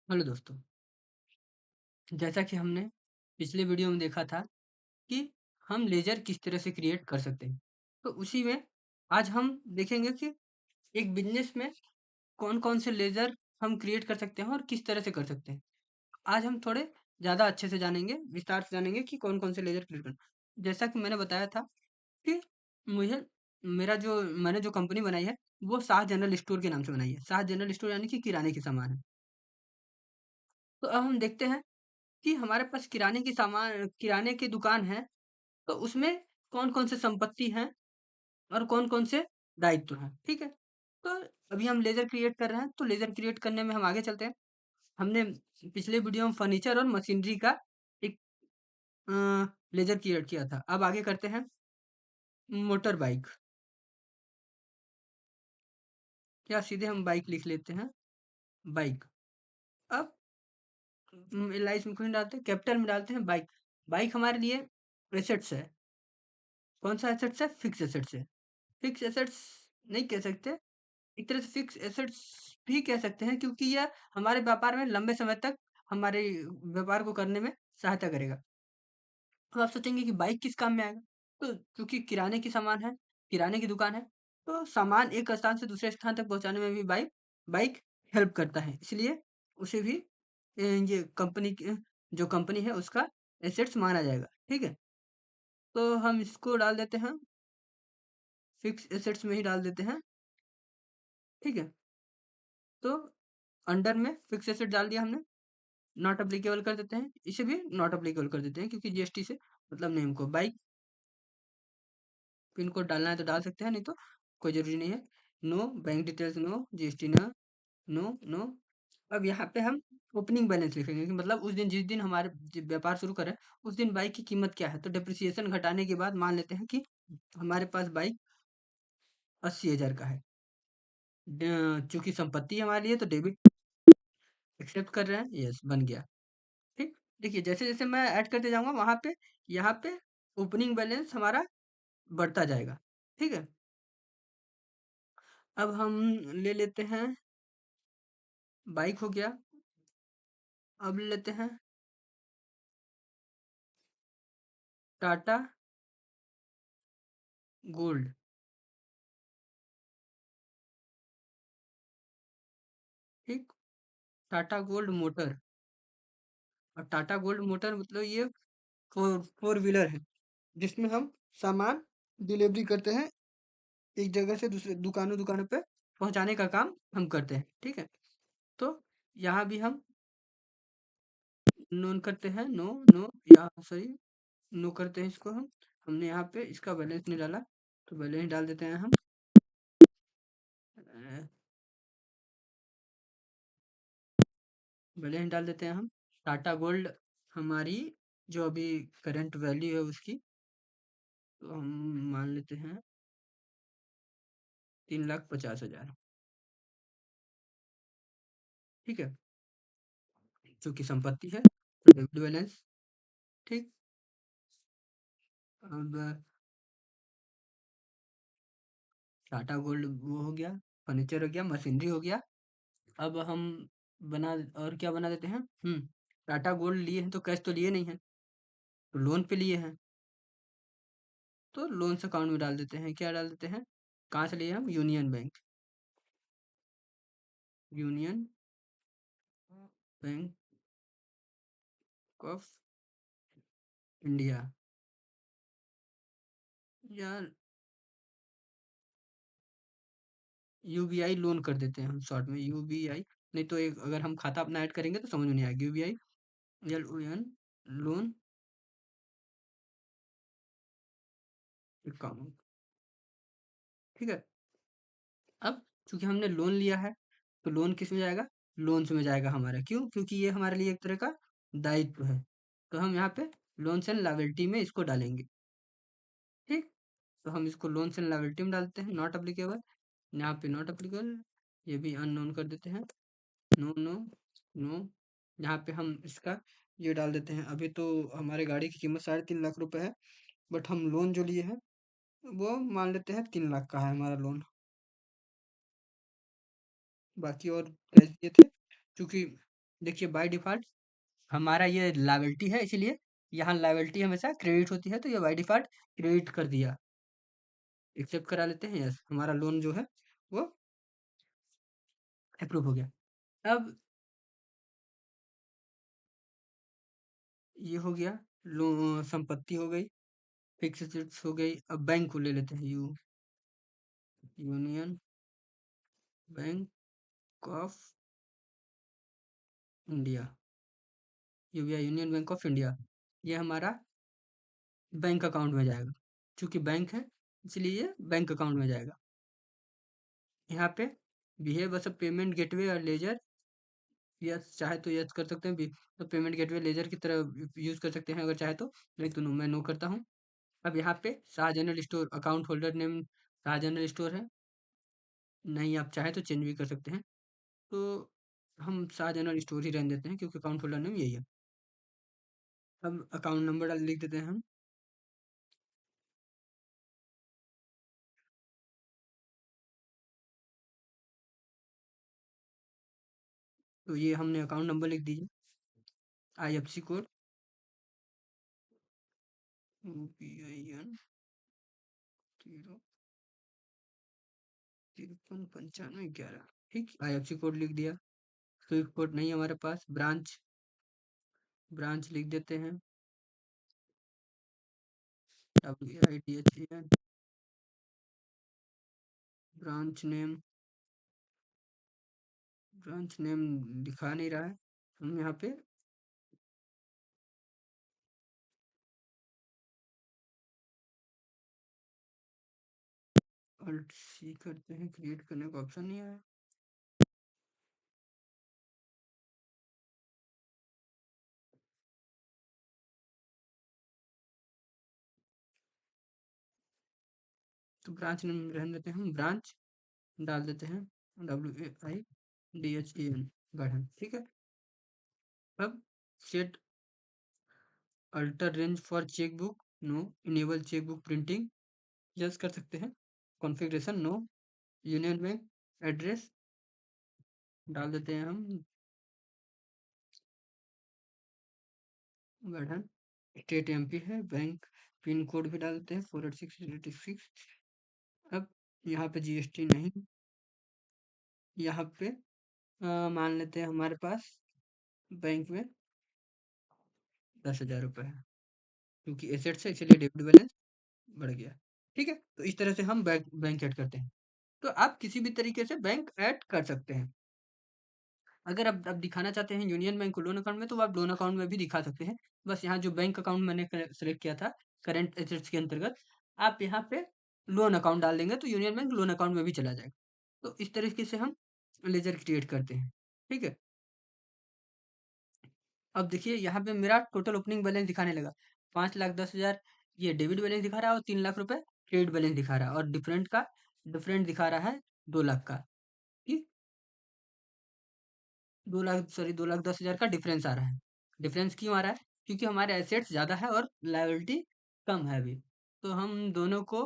Hello दोस्तों, जैसा कि हमने पिछले वीडियो में देखा था कि हम लेज़र किस तरह से क्रिएट कर सकते हैं। तो उसी में आज हम देखेंगे कि एक बिज़नेस में कौन-कौन से लेज़र हम क्रिएट कर सकते हैं और किस तरह से कर सकते हैं। आज हम थोड़े ज़्यादा अच्छे से जानेंगे, विस्तार से जानेंगे कि कौन-कौन से लेज़र क्रिएट करना। जैसा कि मैंने बताया था कि मुझे मेरा जो मैंने जो कंपनी बनाई है, वो शाह जनरल स्टोर के नाम से बनाई है। शाह जनरल स्टोर यानी कि किराने की सामान है। तो अब हम देखते हैं कि हमारे पास किराने की दुकान है, तो उसमें कौन-कौन से संपत्ति हैं और कौन-कौन से दायित्व हैं, ठीक है? तो अभी हम लेज़र क्रिएट कर रहे हैं, तो लेज़र क्रिएट करने में हम आगे चलते हैं। हमने पिछले वीडियो में फर्नीचर और मशीनरी का एक अ, लेज़र क्रिएट किया था। अब आगे करते हैं मोटर बाइक, या सीधे हम बाइक लिख लेते हैं, बाइक। अब एल-आई इसमें कुछ नहीं डालते, कैपिटल में डालते हैं बाइक। बाइक हमारे लिए एसेट्स है। कौन-सा एसेट्स है? फिक्स एसेट्स है। फिक्स एसेट्स नहीं कह सकते, एक तरह से फिक्स एसेट्स भी कह सकते हैं, क्योंकि यह हमारे व्यापार में लंबे समय तक हमारे व्यापार को करने में सहायता करेगा। अब आप सोचेंगे कि बाइक किस काम में आएगा? तो क्योंकि किराने की सामान है, किराने की दुकान है, तो सामान एक स्थान से दूसरे स्थान तक पहुँचाने में भी बाइक बाइक हेल्प करता है। इसलिए उसे भी ये कंपनी की जो कंपनी है उसका एसेट्स माना जाएगा, ठीक है? तो हम इसको डाल देते हैं, फिक्स एसेट्स में ही डाल देते हैं, ठीक है? तो अंडर में फिक्स एसेट डाल दिया हमने, नॉट एप्लीकेबल कर देते हैं, इसे भी नॉट एप्लीकेबल कर देते हैं, क्योंकि जीएसटी से मतलब नहीं हमको। बाइक पिन कोड डालना है तो डाल सकते हैं, नहीं तो कोई ज़रूरी नहीं है। No bank details, no GST, ना, नो, नो। अब यहाँ पे हम ओपनिंग बैलेंस लिखेंगे कि मतलब उस दिन जिस दिन हमारे व्यापार शुरू करें, उस दिन बाइक की कीमत क्या है। तो डिप्रिसिएशन घटाने के बाद मान लेते हैं कि हमारे पास बाइक 80,000 का है। चूंकि संपत्ति हमारे लिए, तो डेबिट एक्सेप्ट कर रहे हैं, यस बन गया। ठीक। देखिए जैसे जैसे मैं ऐड करते जाऊंगा वहां पे, यहाँ पे ओपनिंग बैलेंस हमारा बढ़ता जाएगा, ठीक है? अब हम ले लेते हैं, बाइक हो गया। अब ले लेते हैं टाटा गोल्ड, ठीक। Tata gold motor. और टाटा गोल्ड मोटर मतलब ये फोर फोर व्हीलर है, जिसमें हम सामान डिलीवरी करते हैं, एक जगह से दूसरे दुकानों पे पहुंचाने का काम हम करते हैं, ठीक है? तो यहाँ भी हम नोन करते हैं, नो, नो, यहाँ सॉरी, नो करते हैं इसको हम। हमने यहाँ पे इसका बैलेंस नहीं डाला, तो बैलेंस डाल देते हैं हम। बैलेंस डाल देते हैं हम। टाटा गोल्ड हमारी जो अभी करंट वैल्यू है उसकी, तो हम मान लेते हैं 3,50,000, ठीक है? क्योंकि संपत्ति है, तो डेबिट बैलेंस, ठीक। अब टाटा गोल्ड वो हो गया, फर्नीचर हो गया, मशीनरी हो गया। अब हम बना और क्या बना देते हैं, टाटा गोल्ड लिए हैं तो कैश तो लिए नहीं है, तो लोन पे लिए हैं, तो लोन्स अकाउंट में डाल देते हैं। क्या डाल देते हैं? कहाँ से लिए हम? Union bank, union bank of India, या यूबीआई लोन कर देते हैं हम शॉर्ट में, यूबीआई। नहीं तो एक अगर हम खाता अपना ऐड करेंगे तो समझ में नहीं आएगा। यूबीआई LON लोन अकाउंट, ठीक है? अब चूंकि हमने लोन लिया है, तो लोन किस में जाएगा? लोन्स में जाएगा हमारा। क्यों? क्योंकि ये हमारे लिए एक तरह का दायित्व है, तो हम यहाँ पे लोन्स एंड लायबिलिटी में इसको डालेंगे, ठीक। तो हम इसको लोन्स एंड लायबिलिटी में डालते हैं, नॉट अप्लीकेबल, यहाँ पे नॉट अप्लीकेबल, ये भी अननोन कर देते हैं, नो, नो, नो। यहाँ पे हम इसका ये डाल देते हैं। अभी तो हमारे गाड़ी की कीमत 3.5 लाख रुपए है, बट हम लोन जो लिए हैं वो मान लेते हैं 3 लाख का है हमारा लोन। बाकी और कैश दिए थे, क्योंकि देखिए बाय डिफ़ॉल्ट हमारा ये लायबिलिटी है, इसीलिए यहाँ लायबिलिटी हमेशा क्रेडिट होती है, तो ये बाय डिफ़ॉल्ट क्रेडिट कर दिया। एक्सेप्ट करा लेते हैं, यस हमारा लोन जो है वो अप्रूव हो गया। अब ये हो गया, संपत्ति हो गई, फिक्स एसेट्स हो गई। अब बैंक को ले लेते हैं, union bank of India, UBI union bank of India. ये हमारा बैंक अकाउंट में जाएगा, चूंकि बैंक है इसलिए ये बैंक अकाउंट में जाएगा। यहाँ पे behave as a payment gateway और लेजर, यस चाहे तो यस कर सकते हैं, तो पेमेंट गेटवे लेजर की तरह यूज कर सकते हैं अगर चाहे तो, नहीं तो मैं नो करता हूँ। अब यहाँ पे Shah general store account holder name Shah general store है, नहीं आप चाहे तो चेंज भी कर सकते हैं, तो हम शाह जनरल स्टोर ही रहने देते हैं क्योंकि अकाउंट होल्डर नेम यही है। अब अकाउंट नंबर डाल लिख देते हैं हम, तो ये हमने अकाउंट नंबर लिख दीजिए, IFSC कोड UPIN 539511, ठीक, IFSC कोड लिख दिया। स्विफ्ट कोड नहीं हमारे पास, ब्रांच लिख देते हैं, WIDHAN, ब्रांच नेम, दिखा नहीं रहा है, हम यहाँ पे Alt C करते हैं, क्रिएट करने का ऑप्शन नहीं आया। तो ब्रांच नेम रहने देते हैं, हम ब्रांच डाल देते हैं, WAIDHAN, गढ़न, ठीक है। अब set alter range for chequebook, no, enable chequebook printing, yes कर सकते हैं, configuration no, Union Bank address डाल देते हैं हम, गढ़न, स्टेट MP है, बैंक पिन कोड भी डाल देते हैं 486886। अब यहाँ पे GST नहीं, यहाँ पे मान लेते हैं हमारे पास बैंक में 10,000 रुपये है, क्योंकि एसेट्स है इसलिए डेबिट बैलेंस बढ़ गया, ठीक है। तो इस तरह से हम बैंक ऐड करते हैं, तो आप किसी भी तरीके से बैंक ऐड कर सकते हैं। अगर आप दिखाना चाहते हैं यूनियन बैंक को लोन अकाउंट में, तो आप लोन अकाउंट में भी दिखा सकते हैं। बस यहाँ जो बैंक अकाउंट मैंने सेलेक्ट किया था करंट एसेट्स के अंतर्गत, आप यहाँ पे लोन अकाउंट डाल देंगे तो यूनियन बैंक लोन अकाउंट में भी चला जाएगा। तो इस तरीके से हम लेजर क्रिएट करते हैं, ठीक है। अब देखिए यहाँ पे मेरा टोटल ओपनिंग बैलेंस दिखाने लगा 5,10,000, ये डेबिट बैलेंस दिखा रहा है, और 3 लाख रुपए क्रेडिट बैलेंस दिखा रहा है, और डिफरेंट दिखा रहा है 2 लाख का, ठीक, 2 लाख, सॉरी 2,10,000 का डिफरेंस आ रहा है। डिफरेंस क्यों आ रहा है? क्योंकि हमारे एसेट्स ज़्यादा है और लायबिलिटी कम है अभी, तो हम दोनों को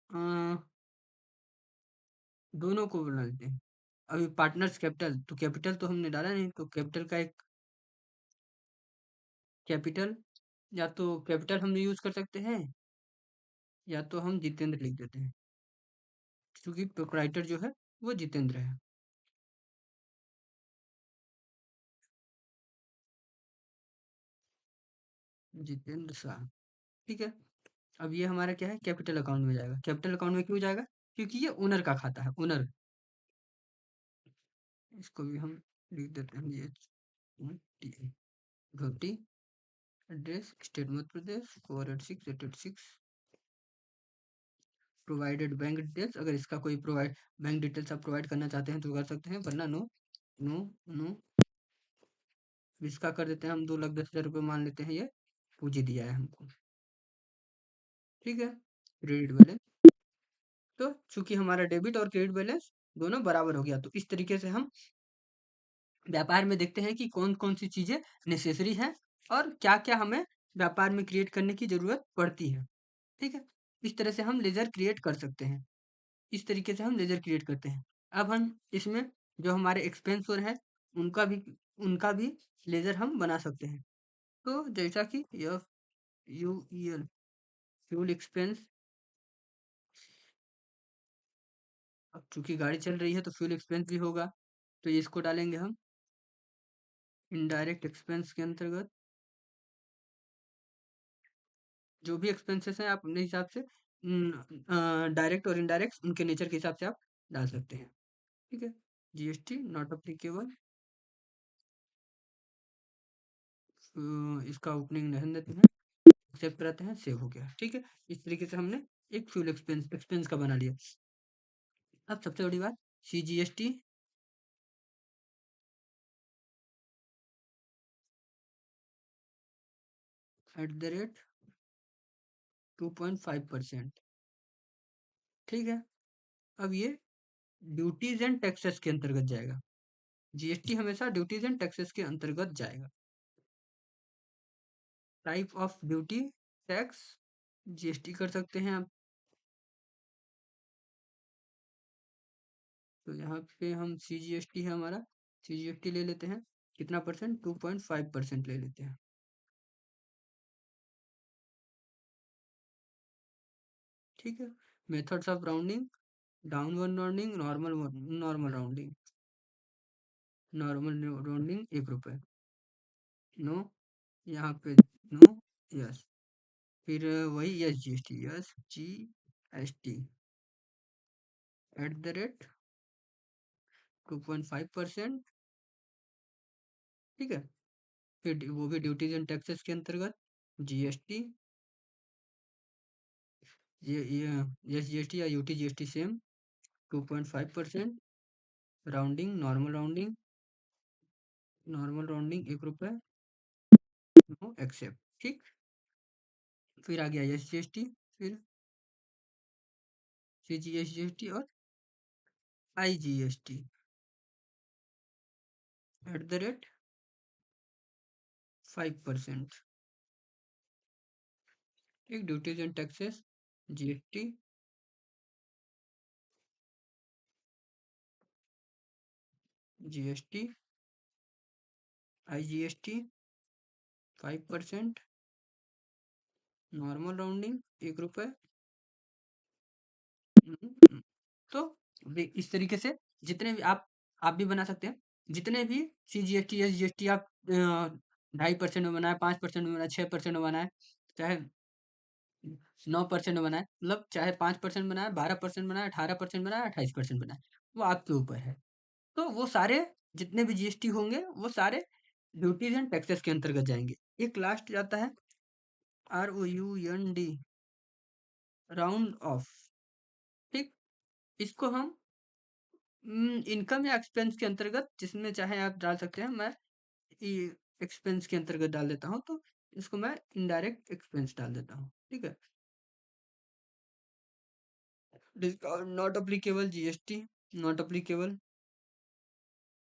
अ, बना लेते हैं। अभी पार्टनर्स कैपिटल, तो कैपिटल तो हमने डाला नहीं, तो कैपिटल का एक कैपिटल, या तो कैपिटल हम यूज़ कर सकते हैं, या तो हम जितेंद्र लिख देते हैं, क्योंकि प्रोप्राइटर जो है वो जितेंद्र है, जितेंद्र शाह, ठीक है। अब ये हमारा क्या है, कैपिटल अकाउंट में जाएगा। कैपिटल अकाउंट में क्यों जाएगा? क्योंकि ये ओनर का खाता है, ओनर, इसको भी हम लिख देते हैं GH Ghoti, address state Madhya Pradesh 486886, provided bank details, अगर इसका कोई बैंक डिटेल्स आप प्रोवाइड करना चाहते हैं तो कर सकते हैं, वरना नो, नो, नो। इसका कर देते हैं हम, 2,10,000 रुपये मान लेते हैं, ये पूंजी दिया है हमको, ठीक है। क्रेडिट बैलेंस, तो चूंकि हमारा डेबिट और क्रेडिट बैलेंस दोनों बराबर हो गया, तो इस तरीके से हम व्यापार में देखते हैं कि कौन-कौन सी चीज़ें नेसेसरी हैं और क्या-क्या हमें व्यापार में क्रिएट करने की ज़रूरत पड़ती है, ठीक है? इस तरह से हम लेज़र क्रिएट कर सकते हैं। इस तरीके से हम लेज़र क्रिएट करते हैं। अब हम इसमें जो हमारे एक्सपेंसर है उनका भी लेजर हम बना सकते हैं। तो जैसा कि FUEL फ्यूल एक्सपेंस, अब चूंकि गाड़ी चल रही है तो फ्यूल एक्सपेंस भी होगा, तो ये इसको डालेंगे हम इनडायरेक्ट एक्सपेंस के अंतर्गत। जो भी एक्सपेंसेस हैं आप अपने हिसाब से डायरेक्ट और इनडायरेक्ट उनके नेचर के हिसाब से आप डाल सकते हैं। ठीक है, GST नॉट अप्लीकेबल, इसका ओपनिंग रहने देते हैं, एक्सेप्ट कराते हैं, सेव हो गया। ठीक है, इस तरीके से हमने एक फ्यूल एक्सपेंस का बना लिया। अब सबसे बड़ी बात, CGST @ 2.5%। ठीक है, अब ये ड्यूटीज एंड टैक्सेस के अंतर्गत जाएगा। GST हमेशा ड्यूटीज एंड टैक्सेस के अंतर्गत जाएगा। Type of duty, tax, GST कर सकते हैं आप। तो यहाँ पे हम CGST है हमारा, CGST ले लेते हैं, कितना परसेंट, 2.5% ले लेते हैं। ठीक है, methods of rounding, downward rounding, normal rounding. Normal rounding 1 रुपये, नो, यहाँ पे नो, यस, फिर वही GST, GST @ 2.5%। ठीक है, फिर वो भी ड्यूटीज एंड टैक्सेस के अंतर्गत, GST, ये GST या UT GST same 2.5%, rounding, normal rounding 1 रुपये, नो, एक्सेप्ट। ठीक, फिर आ गया SGST, फिर CGST और IGST @ 5%। एक duties and taxes, GST, GST, IGST 5%, normal rounding 1 रुपये। तो इस तरीके से जितने भी आप भी बना सकते हैं, जितने भी CGST या GST आप 2.5% में बनाए, 5% में बनाए, 6% में बनाए, चाहे 9% में बनाए, मतलब चाहे 5% बनाए, 12% बनाए, 18% बनाए, 28% बनाए, वो आपके ऊपर है। तो वो सारे जितने भी GST होंगे वो सारे ड्यूटीज एंड टैक्सेस के अंतर्गत जाएंगे। एक लास्ट जाता है ROUND, राउंड ऑफ। ठीक, इसको हम इनकम या एक्सपेंस के अंतर्गत जिसमें चाहे आप डाल सकते हैं। मैं एक्सपेंस के अंतर्गत डाल देता हूँ, तो इसको मैं इनडायरेक्ट एक्सपेंस डाल देता हूँ। ठीक है, discount not applicable, GST not applicable,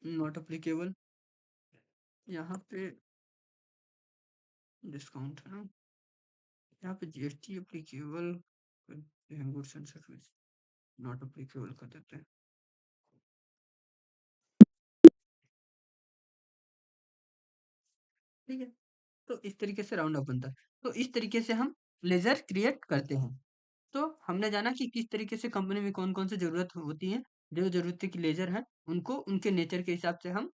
not applicable, यहाँ पे डिस्काउंट है ना, यहाँ पे GST अप्लीकेबल करते हैं, goods and service not applicable कर देते हैं। ठीक है, तो इस तरीके से राउंड अप बनता है। तो इस तरीके से हम लेजर क्रिएट करते हैं। तो हमने जाना कि किस तरीके से कंपनी में कौन-कौन सी ज़रूरत होती है। जो ज़रूरत की लेजर है, उनको उनके नेचर के हिसाब से हम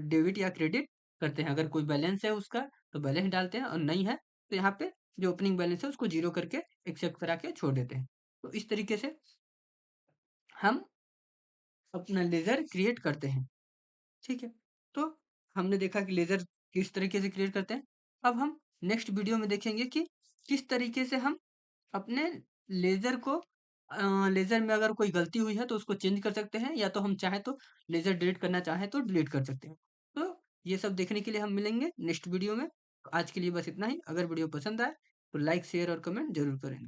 डेबिट या क्रेडिट करते हैं। अगर कोई बैलेंस है उसका, तो बैलेंस डालते हैं, और नहीं है, तो यहाँ पे जो ओपनिंग बैलेंस है उसको 0 करके एक्सेप्ट करा के छोड़ देते हैं। तो इस तरीके से हम अपना लेजर क्रिएट करते हैं। ठीक है, तो हमने देखा कि लेजर किस तरीके से क्रिएट करते हैं। अब हम नेक्स्ट वीडियो में देखेंगे कि किस तरीके से हम अपने लेज़र को लेज़र में अगर कोई गलती हुई है तो उसको चेंज कर सकते हैं, या तो हम चाहें तो लेज़र डिलीट करना चाहें तो डिलीट कर सकते हैं। तो ये सब देखने के लिए हम मिलेंगे नेक्स्ट वीडियो में। आज के लिए बस इतना ही। अगर वीडियो पसंद आए तो लाइक, शेयर और कमेंट ज़रूर करें।